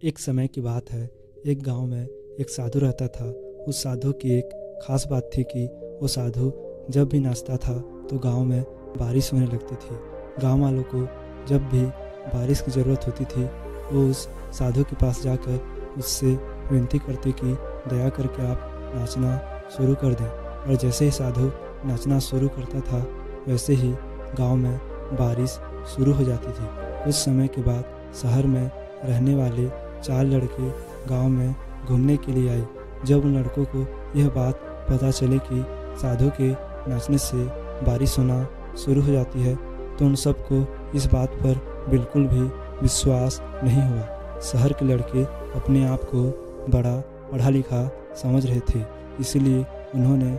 एक समय की बात है। एक गांव में एक साधु रहता था। उस साधु की एक खास बात थी कि वो साधु जब भी नाचता था तो गांव में बारिश होने लगती थी। गांव वालों को जब भी बारिश की ज़रूरत होती थी वो उस साधु के पास जाकर उससे विनती करते कि दया करके आप नाचना शुरू कर दें। और जैसे ही साधु नाचना शुरू करता था वैसे ही गांव में बारिश शुरू हो जाती थी। कुछ समय के बाद शहर में रहने वाले 4 लड़के गांव में घूमने के लिए आए। जब उन लड़कों को यह बात पता चले कि साधु के नाचने से बारिश होना शुरू हो जाती है तो उन सबको इस बात पर बिल्कुल भी विश्वास नहीं हुआ। शहर के लड़के अपने आप को बड़ा पढ़ा लिखा समझ रहे थे, इसलिए उन्होंने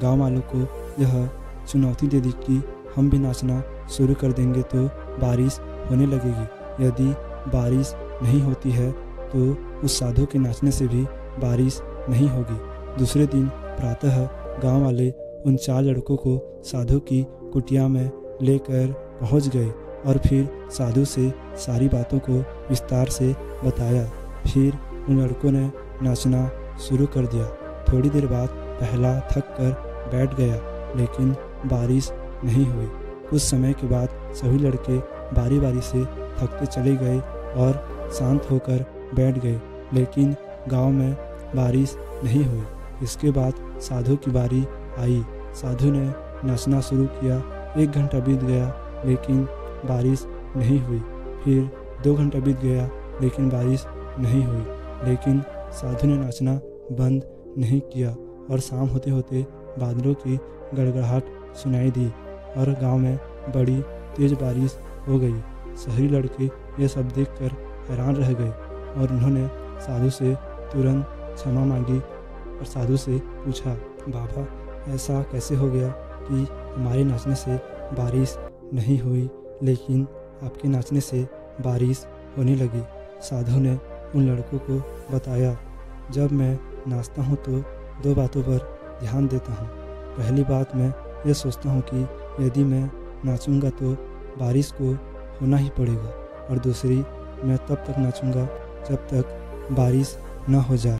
गांव वालों को यह चुनौती दे दी कि हम भी नाचना शुरू कर देंगे तो बारिश होने लगेगी। यदि बारिश नहीं होती है तो उस साधु के नाचने से भी बारिश नहीं होगी। दूसरे दिन प्रातः गांव वाले उन 4 लड़कों को साधु की कुटिया में लेकर पहुंच गए और फिर साधु से सारी बातों को विस्तार से बताया। फिर उन लड़कों ने नाचना शुरू कर दिया। थोड़ी देर बाद पहला थक कर बैठ गया लेकिन बारिश नहीं हुई। कुछ समय के बाद सभी लड़के बारी बारी से थकते चले गए और शांत होकर बैठ गए, लेकिन गांव में बारिश नहीं हुई। इसके बाद साधु की बारी आई। साधु ने नाचना शुरू किया। 1 घंटा बीत गया लेकिन बारिश नहीं हुई। फिर 2 घंटा बीत गया लेकिन बारिश नहीं हुई। लेकिन साधु ने नाचना बंद नहीं किया और शाम होते होते बादलों की गड़गड़ाहट सुनाई दी और गांव में बड़ी तेज बारिश हो गई। शहरी लड़के यह सब देखकर हैरान रह गए और उन्होंने साधु से तुरंत क्षमा मांगी और साधु से पूछा, बाबा ऐसा कैसे हो गया कि हमारे नाचने से बारिश नहीं हुई लेकिन आपके नाचने से बारिश होने लगी। साधु ने उन लड़कों को बताया, जब मैं नाचता हूँ तो 2 बातों पर ध्यान देता हूँ। पहली बात, मैं ये सोचता हूँ कि यदि मैं नाचूंगा तो बारिश को होना ही पड़ेगा, और दूसरी, मैं तब तक नाचूंगा जब तक बारिश न हो जाए।